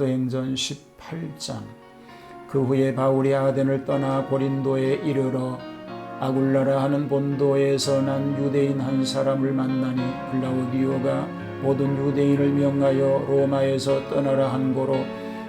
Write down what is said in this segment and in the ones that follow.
사도행전 18장. 그 후에 바울이 아덴을 떠나 고린도에 이르러 아굴라라 하는 본도에서 난 유대인 한 사람을 만나니 글라우디오가 모든 유대인을 명하여 로마에서 떠나라 한 고로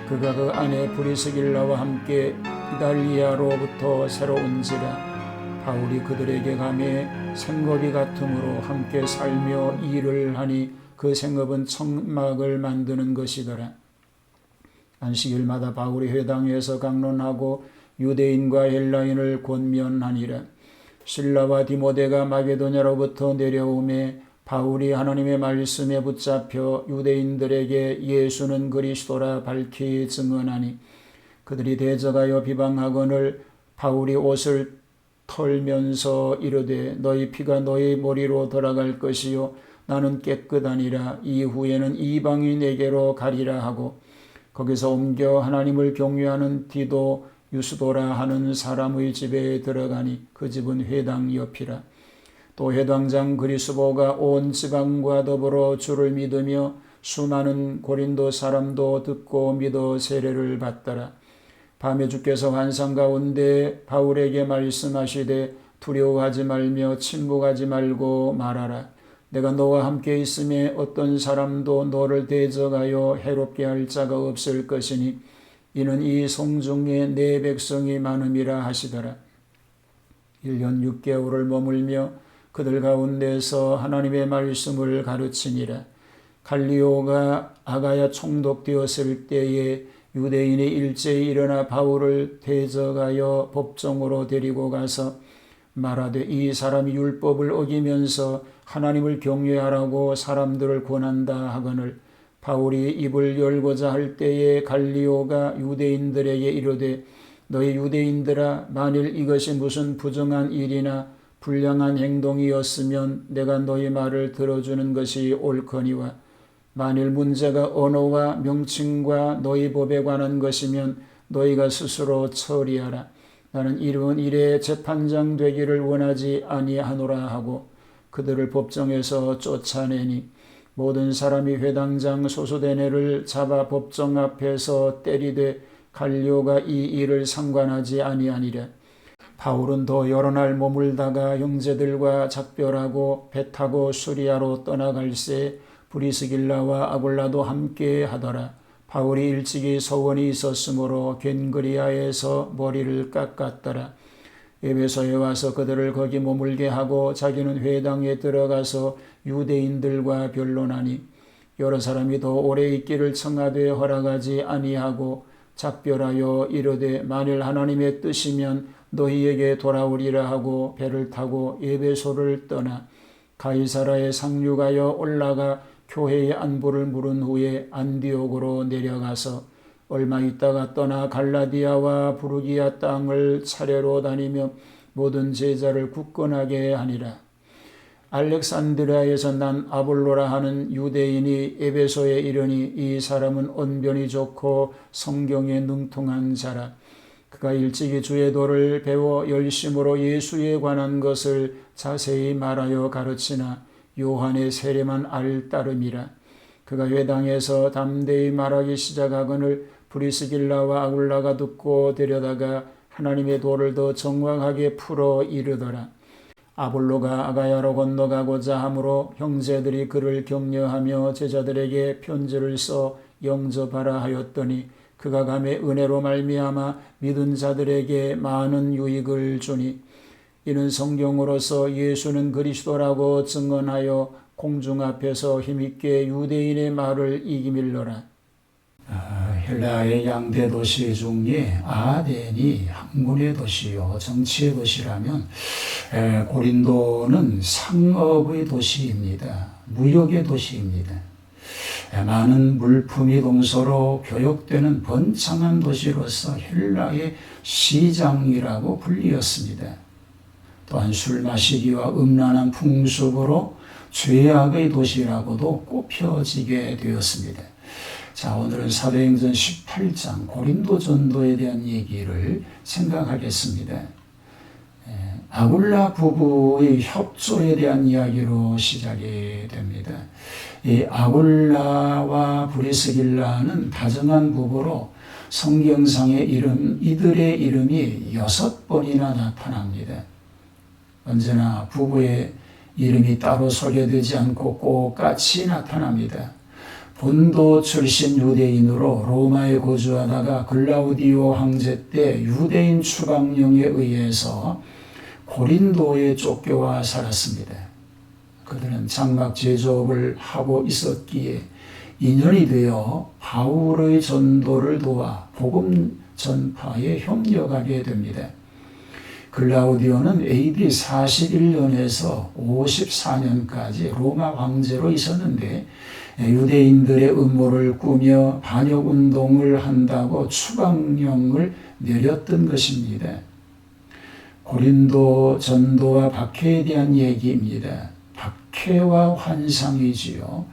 그가 그 아내 브리스길라와 함께 이달리아로부터 새로 온지라. 바울이 그들에게 가매 생업이 같으므로 함께 살며 일을 하니 그 생업은 청막을 만드는 것이더라. 안식일마다 바울이 회당에서 강론하고 유대인과 헬라인을 권면하니라. 실라와 디모데가 마게도냐로부터 내려오매 바울이 하나님의 말씀에 붙잡혀 유대인들에게 예수는 그리스도라 밝히 증언하니 그들이 대적하여 비방하거늘 바울이 옷을 털면서 이르되 너희 피가 너희 머리로 돌아갈 것이요 나는 깨끗하니라. 이후에는 이방이 내게로 가리라 하고 거기서 옮겨 하나님을 경외하는 디도 유스도라 하는 사람의 집에 들어가니 그 집은 회당 옆이라. 또 회당장 그리스보가 온 지방과 더불어 주를 믿으며 수많은 고린도 사람도 듣고 믿어 세례를 받더라. 밤에 주께서 환상 가운데 바울에게 말씀하시되 두려워하지 말며 침묵하지 말고 말하라. 내가 너와 함께 있음에 어떤 사람도 너를 대적하여 해롭게 할 자가 없을 것이니 이는 이 성중에 내 백성이 많음이라 하시더라. 1년 6개월을 머물며 그들 가운데서 하나님의 말씀을 가르치니라. 갈리오가 아가야 총독되었을 때에 유대인이 일제히 일어나 바울을 대적하여 법정으로 데리고 가서 말하되 이 사람이 율법을 어기면서 하나님을 경외하라고 사람들을 권한다 하거늘 바울이 입을 열고자 할 때에 갈리오가 유대인들에게 이르되 너희 유대인들아 만일 이것이 무슨 부정한 일이나 불량한 행동이었으면 내가 너희 말을 들어주는 것이 옳거니와 만일 문제가 언어와 명칭과 너희 법에 관한 것이면 너희가 스스로 처리하라. 나는 이런 일에 재판장 되기를 원하지 아니하노라 하고 그들을 법정에서 쫓아내니 모든 사람이 회당장 소수대네를 잡아 법정 앞에서 때리되 갈리오가 이 일을 상관하지 아니하니라. 바울은 더 여러 날 머물다가 형제들과 작별하고 배 타고 수리아로 떠나갈새 브리스길라와 아굴라도 함께 하더라. 바울이 일찍이 서원이 있었으므로 겐그리아에서 머리를 깎았더라. 에베소에 와서 그들을 거기 머물게 하고 자기는 회당에 들어가서 유대인들과 변론하니 여러 사람이 더 오래 있기를 청하되 허락하지 아니하고 작별하여 이르되 만일 하나님의 뜻이면 너희에게 돌아오리라 하고 배를 타고 에베소를 떠나 가이사라에 상륙하여 올라가 교회의 안부를 물은 후에 안디옥으로 내려가서 얼마 있다가 떠나 갈라디아와 부르기아 땅을 차례로 다니며 모든 제자를 굳건하게 하니라. 알렉산드리아에서 난 아볼로라 하는 유대인이 에베소에 이르니 이 사람은 언변이 좋고 성경에 능통한 자라. 그가 일찍이 주의 도를 배워 열심으로 예수에 관한 것을 자세히 말하여 가르치나 요한의 세례만 알 따름이라. 그가 회당에서 담대히 말하기 시작하거늘 브리스길라와 아굴라가 듣고 데려다가 하나님의 도를 더 정확하게 풀어 이르더라. 아볼로가 아가야로 건너가고자 하므로 형제들이 그를 격려하며 제자들에게 편지를 써 영접하라 하였더니 그가 감에 은혜로 말미암아 믿은 자들에게 많은 유익을 주니 이는 성경으로서 예수는 그리스도라고 증언하여 공중 앞에서 힘있게 유대인의 말을 이기밀러라. 헬라의 양대 도시 중에 아덴이 학문의 도시요 정치의 도시라면 고린도는 상업의 도시입니다. 무역의 도시입니다. 많은 물품이 동서로 교역되는 번창한 도시로서 헬라의 시장이라고 불리었습니다. 또한 술 마시기와 음란한 풍습으로 죄악의 도시라고도 꼽혀지게 되었습니다. 자, 오늘은 사도행전 18장 고린도 전도에 대한 얘기를 생각하겠습니다. 아굴라 부부의 협조에 대한 이야기로 시작이 됩니다. 이 아굴라와 브리스길라는 다정한 부부로 성경상의 이들의 이름이 6번이나 나타납니다. 언제나 부부의 이름이 따로 소개되지 않고 꼭 같이 나타납니다. 본도 출신 유대인으로 로마에 거주하다가 글라우디오 황제 때 유대인 추방령에 의해서 고린도에 쫓겨와 살았습니다. 그들은 장막 제조업을 하고 있었기에 인연이 되어 바울의 전도를 도와 복음 전파에 협력하게 됩니다. 글라우디오는 AD 41년에서 54년까지 로마 황제로 있었는데 유대인들의 음모를 꾸며 반역운동을 한다고 추방령을 내렸던 것입니다. 고린도 전도와 박해에 대한 얘기입니다. 박해와 환상이지요.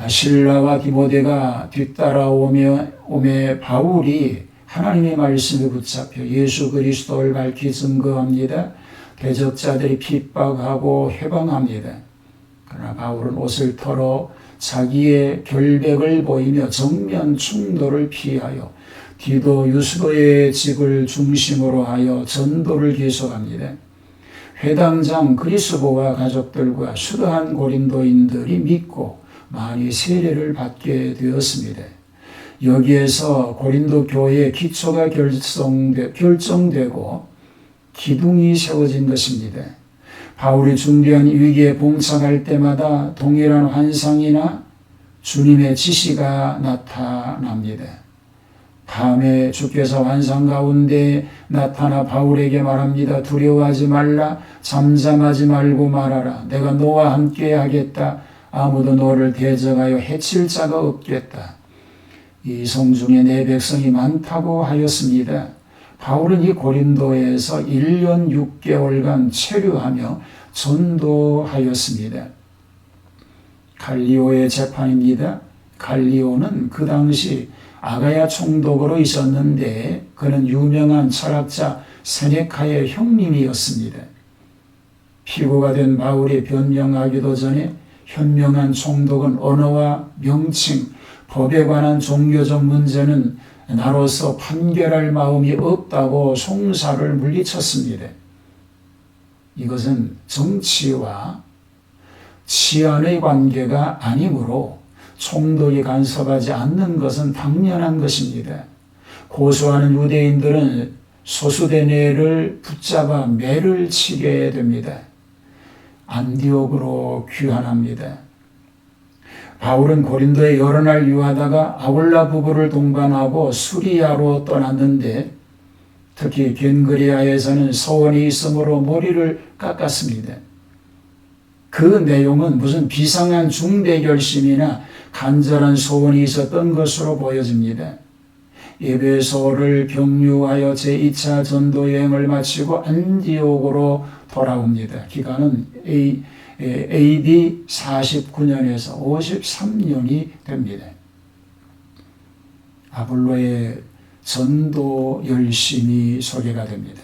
실라와 디모데가 뒤따라오매 바울이 하나님의 말씀에 붙잡혀 예수 그리스도를 밝히 증거합니다. 대적자들이 핍박하고 해방합니다. 그러나 바울은 옷을 털어 자기의 결백을 보이며 정면 충돌을 피하여 디도 유스도의 집을 중심으로 하여 전도를 계속합니다. 회당장 그리스도와 가족들과 수도한 고린도인들이 믿고 많이 세례를 받게 되었습니다. 여기에서 고린도 교회의 기초가 결정되고 기둥이 세워진 것입니다. 바울이 중대한 위기에 봉착할 때마다 동일한 환상이나 주님의 지시가 나타납니다. 밤에 주께서 환상 가운데 나타나 바울에게 말합니다. 두려워하지 말라. 잠잠하지 말고 말하라. 내가 너와 함께 하겠다. 아무도 너를 대적하여 해칠 자가 없겠다. 이 성중에 내 백성이 많다고 하였습니다. 바울은 이 고린도에서 1년 6개월간 체류하며 전도하였습니다. 갈리오의 재판입니다. 갈리오는 그 당시 아가야 총독으로 있었는데 그는 유명한 철학자 세네카의 형님이었습니다. 피고가 된 바울이 변명하기도 전에 현명한 총독은 언어와 명칭, 법에 관한 종교적 문제는 나로서 판결할 마음이 없다고 송사를 물리쳤습니다. 이것은 정치와 치안의 관계가 아니므로 총독이 간섭하지 않는 것은 당연한 것입니다. 고소하는 유대인들은 소수대네를 붙잡아 매를 치게 됩니다. 안디옥으로 귀환합니다. 바울은 고린도에 여러 날 유하다가 아굴라 부부를 동반하고 수리아로 떠났는데 특히 겐그리아에서는 소원이 있으므로 머리를 깎았습니다. 그 내용은 무슨 비상한 중대 결심이나 간절한 소원이 있었던 것으로 보여집니다. 에베소를 경유하여 제2차 전도 여행을 마치고 안디옥으로 돌아옵니다. 기간은 AD 49년에서 53년이 됩니다. 아볼로의 전도 열심이 소개가 됩니다.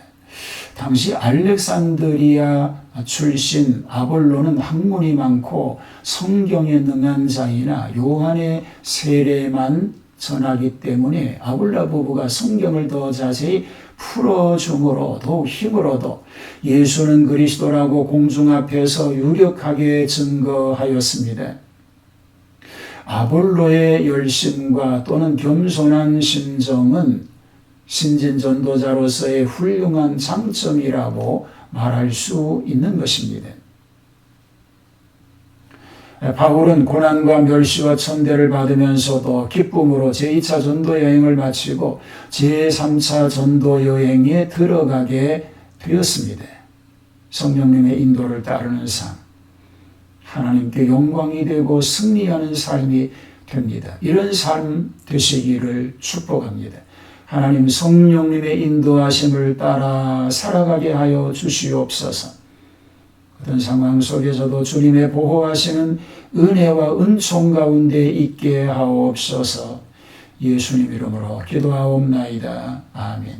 당시 알렉산드리아 출신 아볼로는 학문이 많고 성경에 능한 자이나 요한의 세례만 전하기 때문에 아굴라 부부가 성경을 더 자세히 풀어줌으로 더욱 힘을 얻어 예수는 그리스도라고 공중 앞에서 유력하게 증거하였습니다. 아볼로의 열심과 또는 겸손한 심정은 신진 전도자로서의 훌륭한 장점이라고 말할 수 있는 것입니다. 바울은 고난과 멸시와 천대를 받으면서도 기쁨으로 제2차 전도 여행을 마치고 제3차 전도 여행에 들어가게 되었습니다. 성령님의 인도를 따르는 삶, 하나님께 영광이 되고 승리하는 삶이 됩니다. 이런 삶 되시기를 축복합니다. 하나님 성령님의 인도하심을 따라 살아가게 하여 주시옵소서. 어떤 상황 속에서도 주님의 보호하시는 은혜와 은총 가운데 있게 하옵소서. 예수님 이름으로 기도하옵나이다. 아멘.